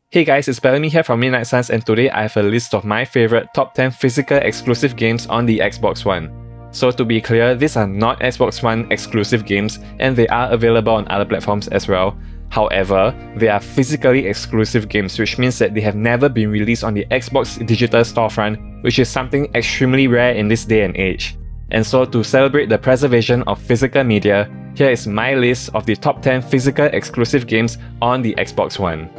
Hey guys, it's Bellamy here from Midnight Suns, and today I have a list of my favorite top 10 physical exclusive games on the Xbox One. So to be clear, these are not Xbox One exclusive games and they are available on other platforms as well. However, they are physically exclusive games, which means that they have never been released on the Xbox digital storefront, which is something extremely rare in this day and age. And so to celebrate the preservation of physical media, here is my list of the top 10 physical exclusive games on the Xbox One.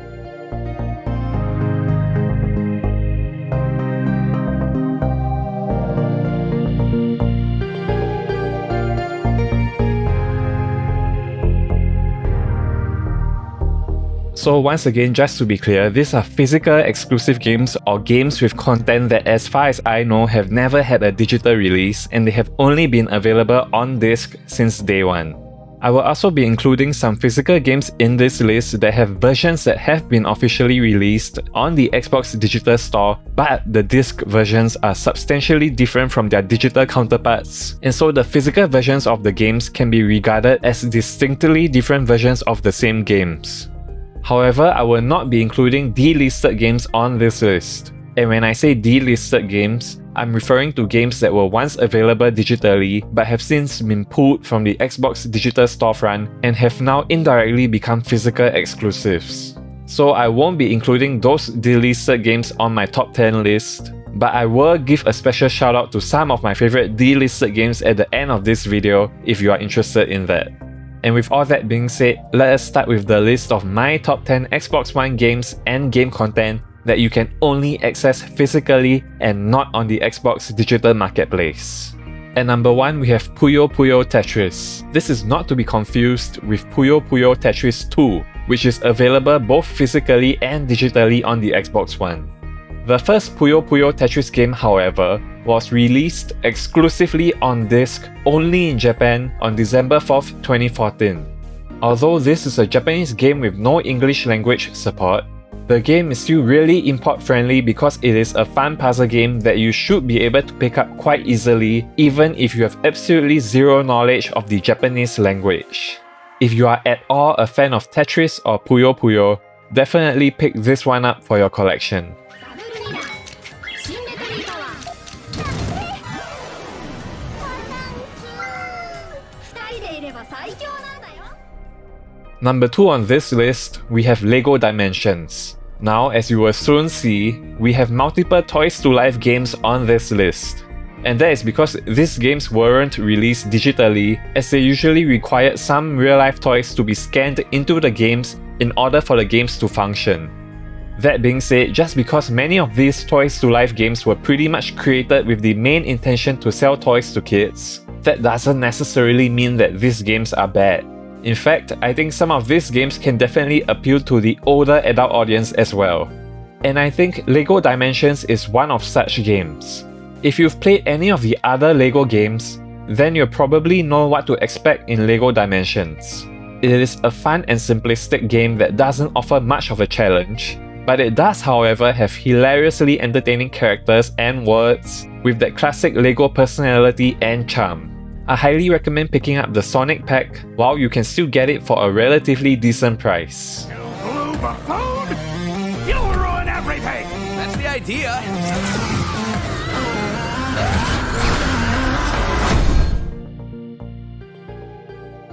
So once again, just to be clear, these are physical exclusive games or games with content that, as far as I know, have never had a digital release and they have only been available on disc since day one. I will also be including some physical games in this list that have versions that have been officially released on the Xbox Digital Store, but the disc versions are substantially different from their digital counterparts, and so the physical versions of the games can be regarded as distinctly different versions of the same games. However, I will not be including delisted games on this list. And when I say delisted games, I'm referring to games that were once available digitally but have since been pulled from the Xbox digital storefront and have now indirectly become physical exclusives. So I won't be including those delisted games on my top 10 list, but I will give a special shout out to some of my favorite delisted games at the end of this video if you are interested in that. And with all that being said, let us start with the list of my top 10 Xbox One games and game content that you can only access physically and not on the Xbox digital marketplace. At number 1, we have Puyo Puyo Tetris. This is not to be confused with Puyo Puyo Tetris 2, which is available both physically and digitally on the Xbox One. The first Puyo Puyo Tetris game, however, was released exclusively on disc only in Japan on December 4th, 2014. Although this is a Japanese game with no English language support, the game is still really import friendly because it is a fun puzzle game that you should be able to pick up quite easily even if you have absolutely zero knowledge of the Japanese language. If you are at all a fan of Tetris or Puyo Puyo, definitely pick this one up for your collection. Number 2 on this list, we have Lego Dimensions. Now, as you will soon see, we have multiple Toys to Life games on this list. And that is because these games weren't released digitally, as they usually required some real-life toys to be scanned into the games in order for the games to function. That being said, just because many of these Toys to Life games were pretty much created with the main intention to sell toys to kids, that doesn't necessarily mean that these games are bad. In fact, I think some of these games can definitely appeal to the older adult audience as well. And I think Lego Dimensions is one of such games. If you've played any of the other Lego games, then you'll probably know what to expect in Lego Dimensions. It is a fun and simplistic game that doesn't offer much of a challenge, but it does, however, have hilariously entertaining characters and worlds with that classic Lego personality and charm. I highly recommend picking up the Sonic pack while you can still get it for a relatively decent price. You blue buffoon! You'll ruin everything! That's the idea!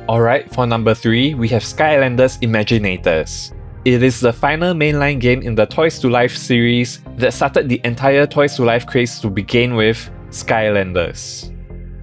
Alright, for number 3, we have Skylanders Imaginators. It is the final mainline game in the Toys to Life series that started the entire Toys to Life craze to begin with, Skylanders.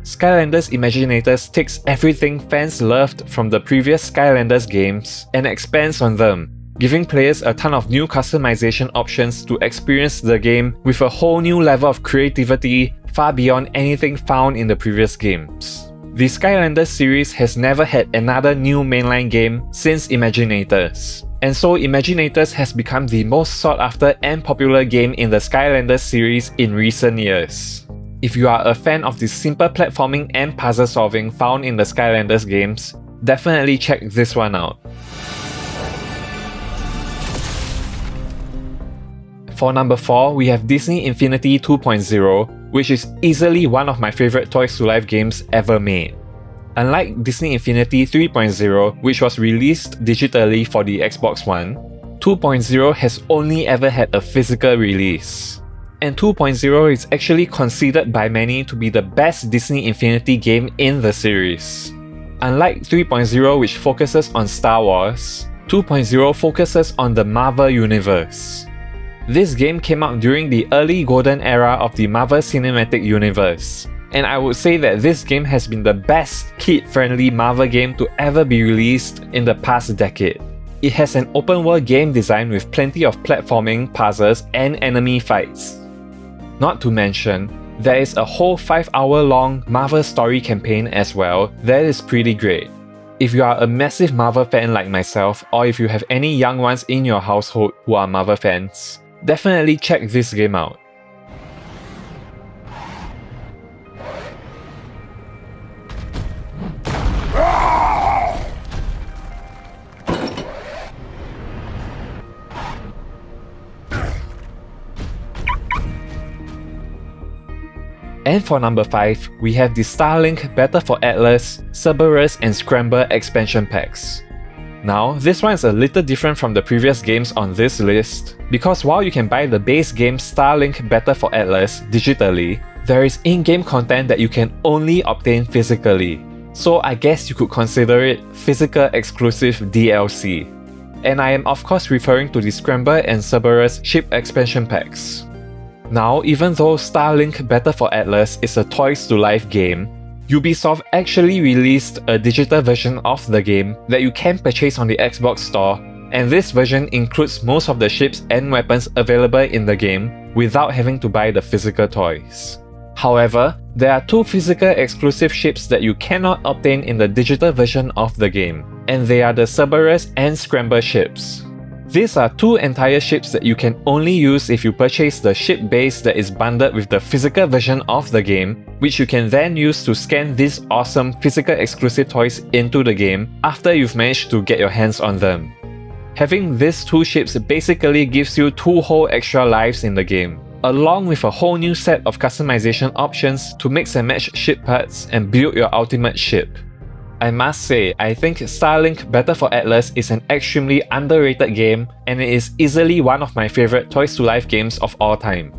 Skylanders Imaginators takes everything fans loved from the previous Skylanders games and expands on them, giving players a ton of new customization options to experience the game with a whole new level of creativity far beyond anything found in the previous games. The Skylanders series has never had another new mainline game since Imaginators, and so Imaginators has become the most sought after and popular game in the Skylanders series in recent years. If you are a fan of the simple platforming and puzzle solving found in the Skylanders games, definitely check this one out. For number 4, we have Disney Infinity 2.0, which is easily one of my favorite Toys to Life games ever made. Unlike Disney Infinity 3.0, which was released digitally for the Xbox One, 2.0 has only ever had a physical release. And 2.0 is actually considered by many to be the best Disney Infinity game in the series. Unlike 3.0, which focuses on Star Wars, 2.0 focuses on the Marvel Universe. This game came out during the early golden era of the Marvel Cinematic Universe, and I would say that this game has been the best kid-friendly Marvel game to ever be released in the past decade. It has an open-world game design with plenty of platforming, puzzles, and enemy fights. Not to mention, there is a whole 5-hour-long Marvel story campaign as well that is pretty great. If you are a massive Marvel fan like myself, or if you have any young ones in your household who are Marvel fans, definitely check this game out. And for number 5, we have the Starlink Battle for Atlas, Cerberus and Scramble expansion packs. Now, this one is a little different from the previous games on this list, because while you can buy the base game Starlink Battle for Atlas digitally, there is in-game content that you can only obtain physically. So I guess you could consider it physical exclusive DLC. And I am of course referring to the Scramble and Cerberus ship expansion packs. Now, even though Starlink Battle for Atlas is a Toys to Life game, Ubisoft actually released a digital version of the game that you can purchase on the Xbox store, and this version includes most of the ships and weapons available in the game without having to buy the physical toys. However, there are 2 physical exclusive ships that you cannot obtain in the digital version of the game, and they are the Cerberus and Scramble ships. These are 2 entire ships that you can only use if you purchase the ship base that is bundled with the physical version of the game, which you can then use to scan these awesome physical exclusive toys into the game after you've managed to get your hands on them. Having these 2 ships basically gives you 2 whole extra lives in the game, along with a whole new set of customization options to mix and match ship parts and build your ultimate ship. I must say, I think Starlink Battle for Atlas is an extremely underrated game, and it is easily one of my favorite Toys to Life games of all time.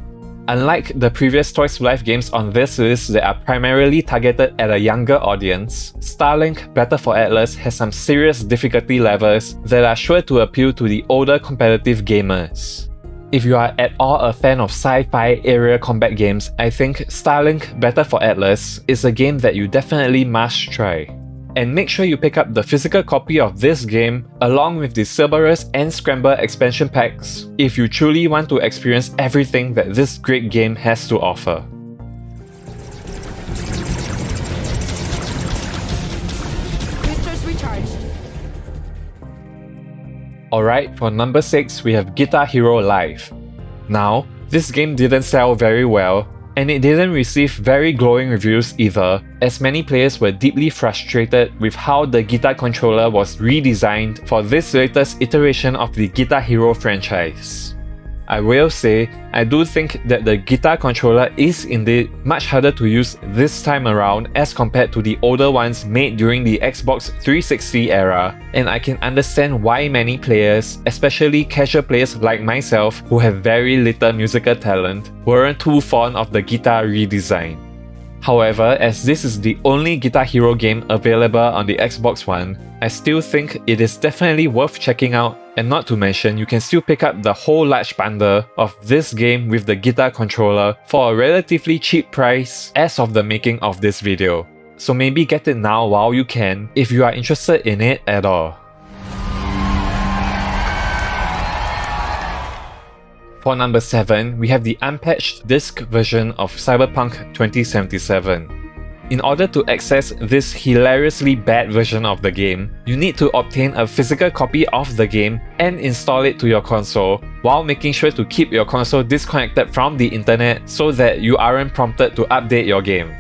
Unlike the previous Toys to Life games on this list that are primarily targeted at a younger audience, Starlink Battle for Atlas has some serious difficulty levels that are sure to appeal to the older competitive gamers. If you are at all a fan of sci-fi aerial combat games, I think Starlink Battle for Atlas is a game that you definitely must try. And make sure you pick up the physical copy of this game along with the Cerberus and Scramble expansion packs if you truly want to experience everything that this great game has to offer. Boosters recharged. Alright, for number 6, we have Guitar Hero Live. Now, this game didn't sell very well, and it didn't receive very glowing reviews either, as many players were deeply frustrated with how the guitar controller was redesigned for this latest iteration of the Guitar Hero franchise. I will say, I do think that the guitar controller is indeed much harder to use this time around as compared to the older ones made during the Xbox 360 era, and I can understand why many players, especially casual players like myself who have very little musical talent, weren't too fond of the guitar redesign. However, as this is the only Guitar Hero game available on the Xbox One, I still think it is definitely worth checking out, and not to mention you can still pick up the whole large bundle of this game with the guitar controller for a relatively cheap price as of the making of this video. So maybe get it now while you can if you are interested in it at all. For number 7, we have the unpatched disc version of Cyberpunk 2077. In order to access this hilariously bad version of the game, you need to obtain a physical copy of the game and install it to your console, while making sure to keep your console disconnected from the internet so that you aren't prompted to update your game.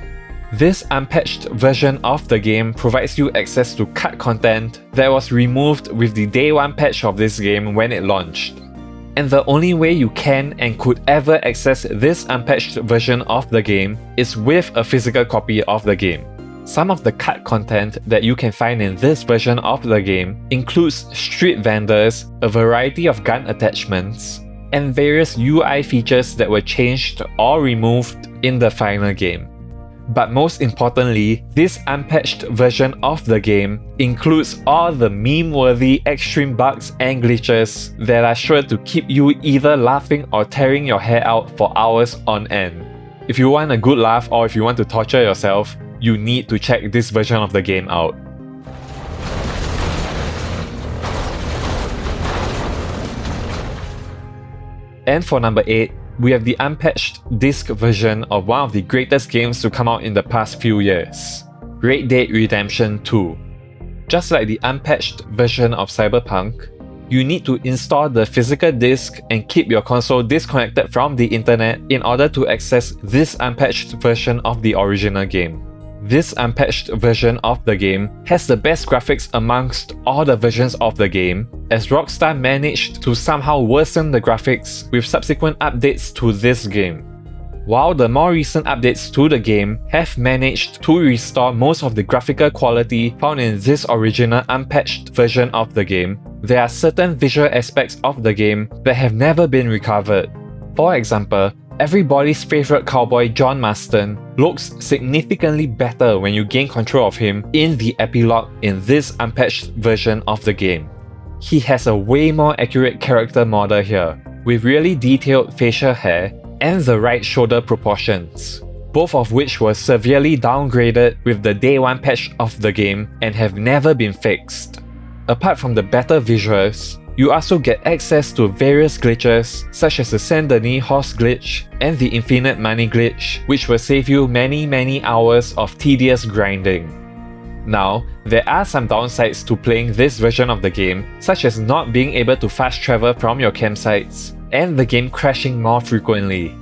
This unpatched version of the game provides you access to cut content that was removed with the day 1 patch of this game when it launched. And the only way you can and could ever access this unpatched version of the game is with a physical copy of the game. Some of the cut content that you can find in this version of the game includes street vendors, a variety of gun attachments, and various UI features that were changed or removed in the final game. But most importantly, this unpatched version of the game includes all the meme-worthy extreme bugs and glitches that are sure to keep you either laughing or tearing your hair out for hours on end. If you want a good laugh or if you want to torture yourself, you need to check this version of the game out. And for number 8, we have the unpatched disc version of one of the greatest games to come out in the past few years, Red Dead Redemption 2. Just like the unpatched version of Cyberpunk, you need to install the physical disc and keep your console disconnected from the internet in order to access this unpatched version of the original game. This unpatched version of the game has the best graphics amongst all the versions of the game, as Rockstar managed to somehow worsen the graphics with subsequent updates to this game. While the more recent updates to the game have managed to restore most of the graphical quality found in this original unpatched version of the game, there are certain visual aspects of the game that have never been recovered. For example, everybody's favourite cowboy John Marston looks significantly better when you gain control of him in the epilogue in this unpatched version of the game. He has a way more accurate character model here, with really detailed facial hair and the right shoulder proportions, both of which were severely downgraded with the day 1 patch of the game and have never been fixed. Apart from the better visuals, you also get access to various glitches such as the Saint Denis horse glitch and the infinite money glitch, which will save you many hours of tedious grinding. Now, there are some downsides to playing this version of the game, such as not being able to fast travel from your campsites and the game crashing more frequently.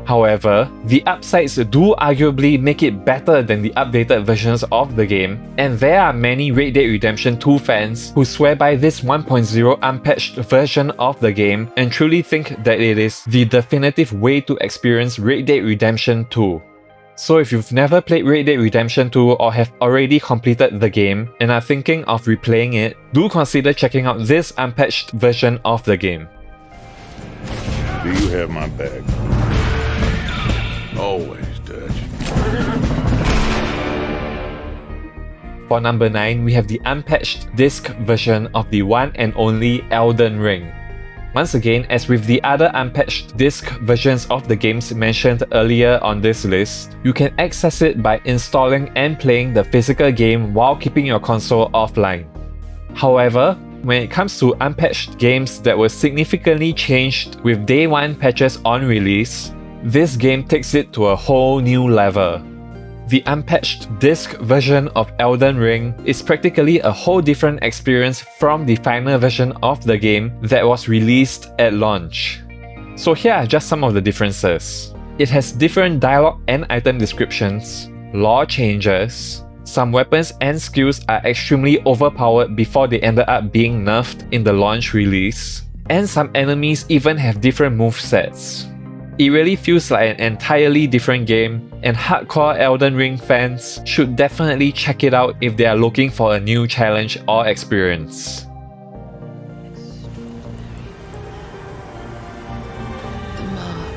However, the upsides do arguably make it better than the updated versions of the game, and there are many Red Dead Redemption 2 fans who swear by this 1.0 unpatched version of the game and truly think that it is the definitive way to experience Red Dead Redemption 2. So if you've never played Red Dead Redemption 2 or have already completed the game and are thinking of replaying it, do consider checking out this unpatched version of the game. Do you have my bag? Always, Dutch. For number 9, we have the unpatched disc version of the one and only Elden Ring. Once again, as with the other unpatched disc versions of the games mentioned earlier on this list, you can access it by installing and playing the physical game while keeping your console offline. However, when it comes to unpatched games that were significantly changed with day 1 patches on release, this game takes it to a whole new level. The unpatched disc version of Elden Ring is practically a whole different experience from the final version of the game that was released at launch. So here are just some of the differences. It has different dialogue and item descriptions, lore changes, some weapons and skills are extremely overpowered before they ended up being nerfed in the launch release, and some enemies even have different movesets. It really feels like an entirely different game, and hardcore Elden Ring fans should definitely check it out if they are looking for a new challenge or experience. The mark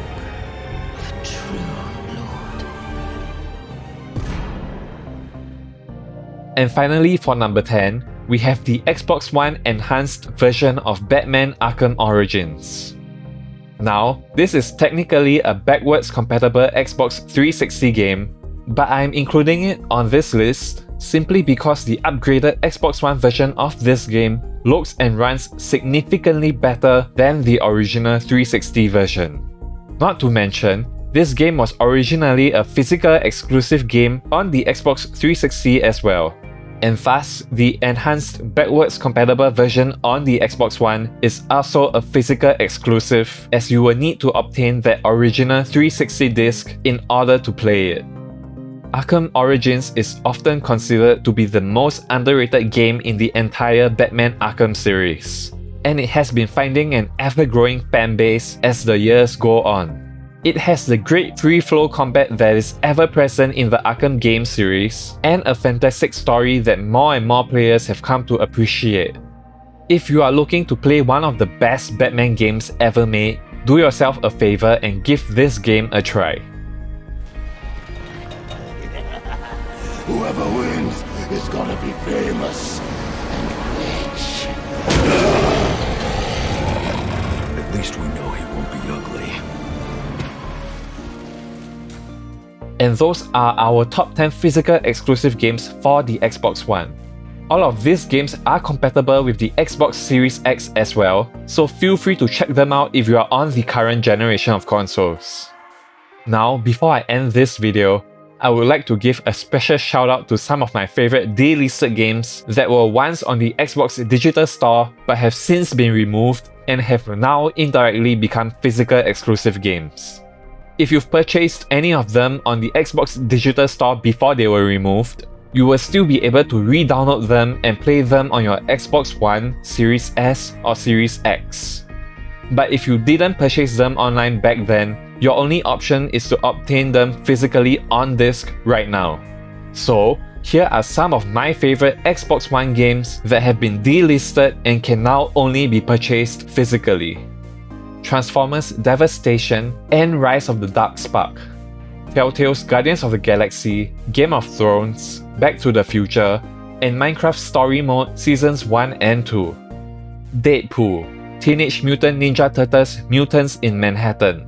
of true lord. And finally, for number 10, we have the Xbox One enhanced version of Batman Arkham Origins. Now, this is technically a backwards compatible Xbox 360 game, but I'm including it on this list simply because the upgraded Xbox One version of this game looks and runs significantly better than the original 360 version. Not to mention, this game was originally a physical exclusive game on the Xbox 360 as well. And thus, the enhanced backwards compatible version on the Xbox One is also a physical exclusive, as you will need to obtain that original 360 disc in order to play it. Arkham Origins is often considered to be the most underrated game in the entire Batman Arkham series, and it has been finding an ever-growing fan base as the years go on. It has the great free-flow combat that is ever present in the Arkham game series, and a fantastic story that more and more players have come to appreciate. If you are looking to play one of the best Batman games ever made, do yourself a favor and give this game a try. Whoever wins is gonna be famous and rich. At least we know he won't be ugly. And those are our top 10 physical exclusive games for the Xbox One. All of these games are compatible with the Xbox Series X as well, so feel free to check them out if you are on the current generation of consoles. Now, before I end this video, I would like to give a special shout out to some of my favorite delisted games that were once on the Xbox Digital Store but have since been removed and have now indirectly become physical exclusive games. If you've purchased any of them on the Xbox Digital Store before they were removed, you will still be able to re-download them and play them on your Xbox One, Series S or Series X. But if you didn't purchase them online back then, your only option is to obtain them physically on disc right now. So, here are some of my favorite Xbox One games that have been delisted and can now only be purchased physically. Transformers Devastation and Rise of the Dark Spark, Telltale's Guardians of the Galaxy, Game of Thrones, Back to the Future, and Minecraft Story Mode Seasons 1 and 2. Deadpool, Teenage Mutant Ninja Turtles Mutants in Manhattan,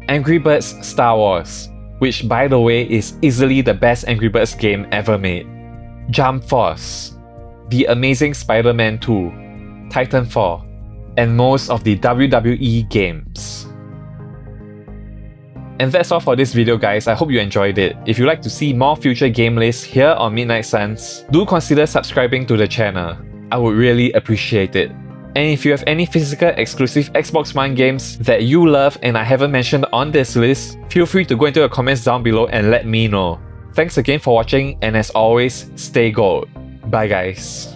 Angry Birds Star Wars, which by the way is easily the best Angry Birds game ever made, Jump Force, The Amazing Spider-Man 2, Titanfall, and most of the WWE games. And that's all for this video guys, I hope you enjoyed it. If you'd like to see more future game lists here on Midnight Suns, do consider subscribing to the channel. I would really appreciate it. And if you have any physical exclusive Xbox One games that you love and I haven't mentioned on this list, feel free to go into the comments down below and let me know. Thanks again for watching, and as always, stay gold. Bye guys.